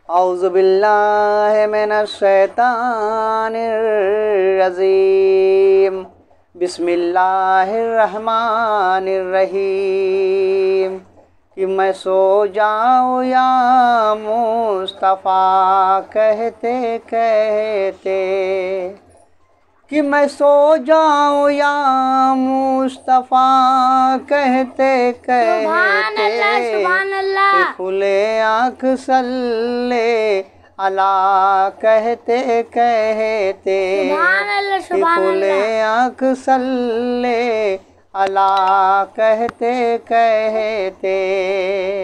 औज़ु बिल्लाहि मिनश शैतानिर्रजीम। बिस्मिल्लाहिर रहमानिर रहीम। कि मैं सो जाऊँ या मुस्तफ़ा कहते कहते, कि मैं सो जाऊँ या मुस्तफ़ा कहते कहते, सुभान अल्लाह। कि खुले आँख सल्ले अला कहते कहते, सुभान अल्लाह, कि सुभान खुले अल्लाह। आँख सल्ले अला कहते कहते।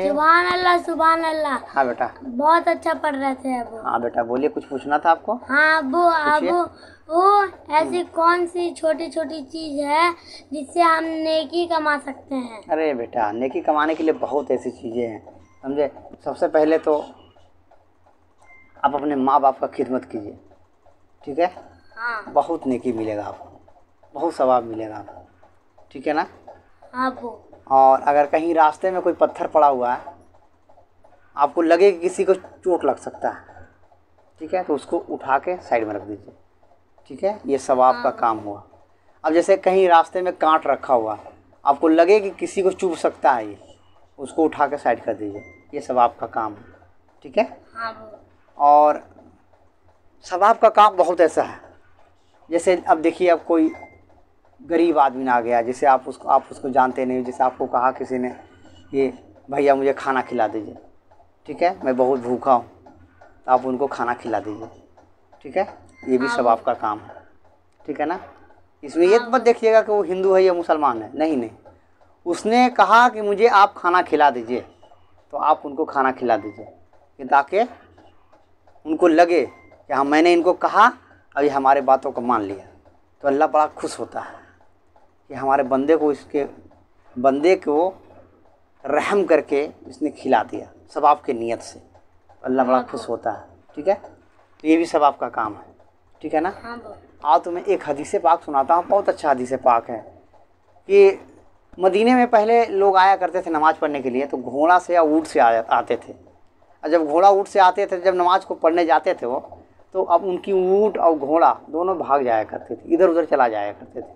सुभान अल्लाह, सुभान अल्लाह। हाँ बेटा। बहुत अच्छा पढ़ रहे थे अबू। हाँ बेटा बोलिए, कुछ पूछना था आपको। हाँ अबू, पूछिए। वो ऐसी कौन सी छोटी छोटी चीज है जिससे हम नेकी कमा सकते हैं? अरे बेटा, नेकी कमाने के लिए बहुत ऐसी चीज़ें हैं, समझे। सबसे पहले तो आप अपने माँ बाप का खिदमत कीजिए, ठीक है। हाँ बहुत नेकी मिलेगा आपको, बहुत सवाब मिलेगा आपको, ठीक है ना। हाँ अबू। और अगर कहीं रास्ते में कोई पत्थर पड़ा हुआ है, आपको लगे कि किसी को चोट लग सकता है, ठीक है, तो उसको उठा के साइड में रख दीजिए, ठीक है। ये सवाब का काम हुआ। अब जैसे कहीं रास्ते में कांट रखा हुआ, आपको लगे कि किसी को चुभ सकता है, ये उसको उठा के साइड कर दीजिए, ये सवाब का काम है, ठीक है। हाँ अबू। और सवाब का काम बहुत ऐसा है, जैसे अब देखिए, अब कोई गरीब आदमी आ गया, जैसे आप उसको जानते नहीं, जैसे आपको कहा किसी ने कि भैया मुझे खाना खिला दीजिए, ठीक है, मैं बहुत भूखा हूँ, तो आप उनको खाना खिला दीजिए, ठीक है। ये भी सवाब का काम है, ठीक है ना। इसमें ये मत देखिएगा कि वो हिंदू है या मुसलमान है, नहीं नहीं, उसने कहा कि मुझे आप खाना खिला दीजिए, तो आप उनको खाना खिला दीजिए, कि ताकि उनको लगे कि हाँ मैंने इनको कहा, अभी हमारे बातों को मान लिया, तो अल्लाह बड़ा खुश होता है कि हमारे बंदे को रहम करके इसने खिला दिया सवाब के नियत से, अल्लाह बड़ा खुश होता है, ठीक है। तो ये भी सवाब का काम है, ठीक है ना। आओ तुम्हें एक हदीस पाक सुनाता हूँ, बहुत अच्छा हदीस पाक है। कि मदीने में पहले लोग आया करते थे नमाज़ पढ़ने के लिए, तो घोड़ा से या ऊँट से आते थे, और जब घोड़ा ऊँट से आते थे, जब नमाज़ को पढ़ने जाते थे वो, तो अब उनकी ऊँट और घोड़ा दोनों भाग जाया करते थे, इधर उधर चला जाया करते थे,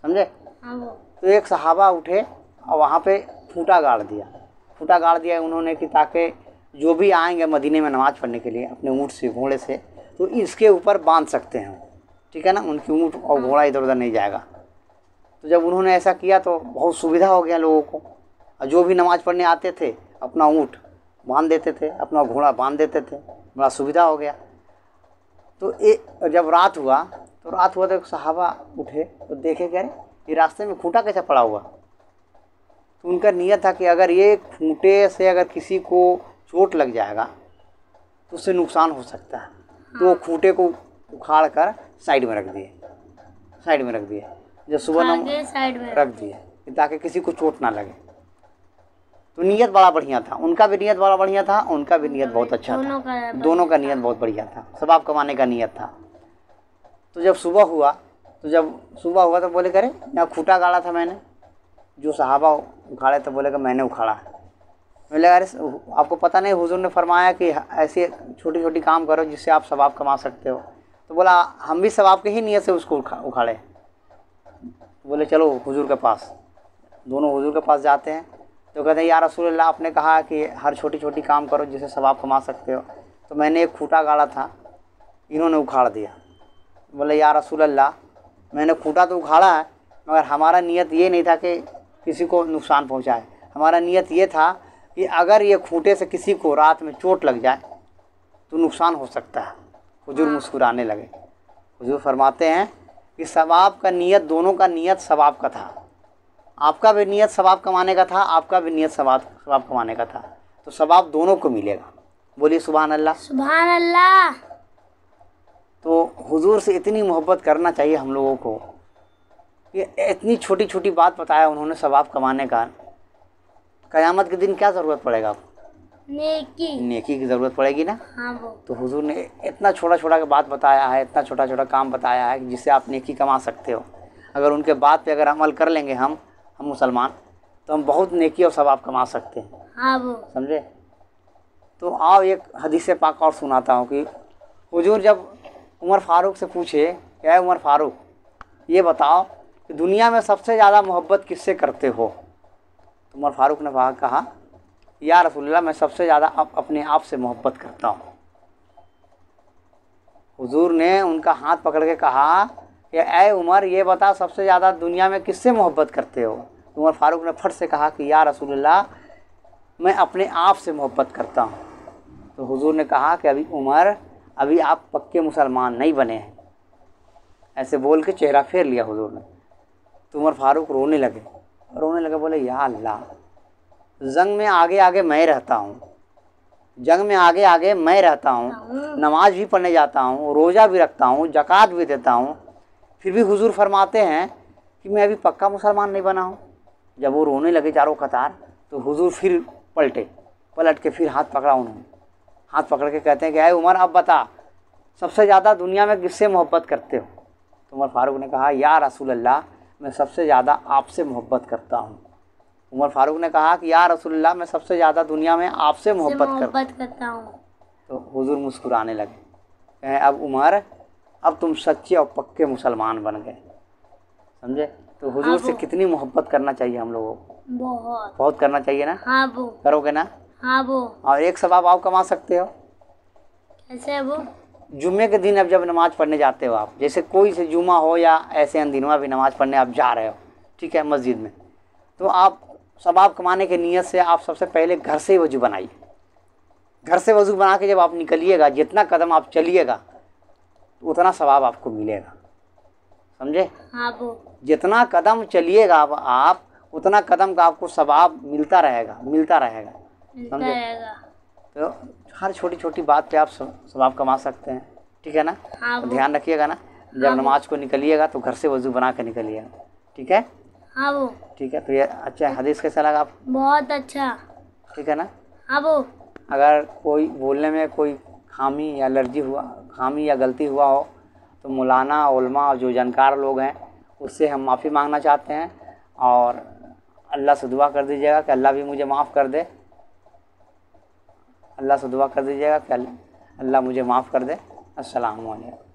समझे। तो एक सहाबा उठे और वहाँ पे खूंटा गाड़ दिया उन्होंने, कि ताकि जो भी आएंगे मदीने में नमाज़ पढ़ने के लिए अपने ऊँट से घोड़े से, तो इसके ऊपर बांध सकते हैं, ठीक है ना, उनकी ऊँट और घोड़ा इधर उधर नहीं जाएगा। तो जब उन्होंने ऐसा किया तो बहुत सुविधा हो गया लोगों को, और जो भी नमाज़ पढ़ने आते थे अपना ऊँट बांध देते थे, अपना घोड़ा बांध देते थे, बड़ा सुविधा हो गया। तो जब रात हुआ तो एक सहाबा उठे तो देखे कि अरे ये रास्ते में खूंटा कैसे पड़ा हुआ। तो उनका नियत था कि अगर ये खूंटे से अगर किसी को चोट लग जाएगा तो उससे नुकसान हो सकता है, तो वो खूंटे को उखाड़ कर साइड में रख दिए, जब सुबह रख दिए, ताकि किसी को चोट ना लगे। तो नियत बड़ा बढ़िया था, उनका भी नियत बड़ा बढ़िया था, उनका भी नियत बहुत अच्छा था, दोनों का नियत बहुत बढ़िया था, सवाब कमाने का नियत था। तो जब सुबह हुआ तो बोले करे यहाँ खूंटा गाड़ा था मैंने, जो सहाबा उखाड़े तो बोले कि मैंने उखाड़ा। मैंने लगा अरे आपको पता नहीं हुजूर ने फरमाया कि ऐसे छोटी छोटी काम करो जिससे आप सवाब कमा सकते हो। तो बोला हम भी सवाब के ही नियत से उसको उखाड़े। बोले चलो हुजूर के पास, दोनों हुजूर के पास जाते हैं, तो कहते हैं या रसूल अल्लाह, आपने कहा कि हर छोटी छोटी काम करो जिससे सवाब कमा सकते हो, तो मैंने एक खूंटा गाड़ा था, इन्होंने उखाड़ दिया। बोले या रसूल अल्लाह, मैंने खूंटा तो उखाड़ा है, मगर हमारा नियत ये नहीं था कि किसी को नुकसान पहुंचाए, हमारा नियत ये था कि अगर ये खूंटे से किसी को रात में चोट लग जाए तो नुकसान हो सकता है। हुजूर मुस्कुराने लगे। हुजूर फरमाते हैं कि सवाब का नियत, दोनों का नियत सवाब का था, आपका भी नियत सवाब कमाने का था, आपका भी नियत सवाब कमाने का था, तो सवाब दोनों को मिलेगा। बोलिए सुभान अल्लाह, सुभान अल्लाह। तो हुजूर से इतनी मोहब्बत करना चाहिए हम लोगों को, ये इतनी छोटी छोटी बात बताया उन्होंने सवाब कमाने का। क़यामत के दिन क्या ज़रूरत पड़ेगा, नेकी की ज़रूरत पड़ेगी ना। हाँ वो। तो हुजूर ने इतना छोटा छोटा बात बताया है, इतना छोटा छोटा काम बताया है जिससे आप नेकी कमा सकते हो। अगर उनके बात पे अगर अमल कर लेंगे हम मुसलमान, तो हम बहुत नेकी और सवाब कमा सकते हैं। हाँ वो। समझे। तो आओ एक हदीस पाक और सुनाता हूँ कि हुजूर जब उमर फारूक से पूछे, क्या है उमर फारूक ये बताओ कि दुनिया में सबसे ज़्यादा मोहब्बत किससे करते हो? तो उमर फारूक ने कहा, या रसूलल्लाह मैं सबसे ज़्यादा अपने आप से मोहब्बत करता हूँ। हुजूर ने उनका हाथ पकड़ के कहा कि ऐ उमर ये बता सबसे ज़्यादा दुनिया में किससे मोहब्बत करते हो? तो उमर फारूक ने फट से कहा कि या रसूलल्लाह मैं अपने आप से मोहब्बत करता हूँ। तो हुजूर ने कहा कि अभी उमर, अभी आप पक्के मुसलमान नहीं बने हैं। ऐसे बोल के चेहरा फेर लिया हुजूर ने। तो उमर फारूक रोने लगे, बोले या अल्लाह, जंग में आगे आगे मैं रहता हूँ, जंग में आगे आगे मैं रहता हूँ, नमाज भी पढ़ने जाता हूँ, रोज़ा भी रखता हूँ, ज़कात भी देता हूँ, फिर भी हुजूर फरमाते हैं कि मैं अभी पक्का मुसलमान नहीं बना हूँ। जब वो रोने लगे चारों कतार, तो हुजूर फिर पलट के फिर हाथ पकड़ा उन्होंने। हाथ पकड़ के कहते हैं कि ऐ उमर अब बता सबसे ज़्यादा दुनिया में किससे मोहब्बत करते हो? तो उमर फारूक ने कहा, या रसूलल्लाह मैं सबसे ज़्यादा आपसे मोहब्बत करता हूँ। उमर फारूक ने कहा कि या रसूलल्लाह मैं सबसे ज़्यादा दुनिया में आपसे मोहब्बत करता हूँ। तो हुजूर मुस्कुराने लगे, कहें अब उमर, अब तुम सच्चे और पक्के मुसलमान बन गए। समझे? तो हुजूर से कितनी मोहब्बत करना चाहिए हम लोगों को? बहुत करना चाहिए ना? हाँ वो करोगे ना? हाँ वो। और एक सवाब आप कमा सकते हो। कैसे वो? जुम्मे के दिन अब जब नमाज़ पढ़ने जाते हो आप, जैसे कोई से जुम्मा हो या ऐसे अन दिनों भी नमाज़ पढ़ने आप जा रहे हो, ठीक है, मस्जिद में, तो आप सवाब कमाने की नीयत से आप सबसे पहले घर से ही वज़ू बनाइए। घर से वज़ू बना के जब आप निकलिएगा, जितना कदम आप चलिएगा उतना सवाब आपको मिलेगा। समझे? हाँ वो। जितना कदम चलिएगा आप उतना कदम का आपको सवाब मिलता रहेगा। समझे? तो हर छोटी छोटी बात पे आप सवाब कमा सकते हैं, ठीक है ना? हाँ तो ध्यान रखिएगा ना, जब नमाज को निकलिएगा तो घर से वज़ू बना के निकलिएगा, ठीक है? हाँ वो। ठीक है। तो ये अच्छा हदीस कैसा लगा आपको? बहुत अच्छा, ठीक है ना? हाँ वो। अगर कोई बोलने में कोई खामी या गलती हुआ हो तो मौलाना उलमा और जो जानकार लोग हैं उससे हम माफ़ी मांगना चाहते हैं, और अल्लाह से दुआ कर दीजिएगा कि अल्लाह भी मुझे माफ़ कर दे। अल्लाह से दुआ कर दीजिएगा कि अल्लाह मुझे माफ़ कर दे। अस्सलामु अलैकुम।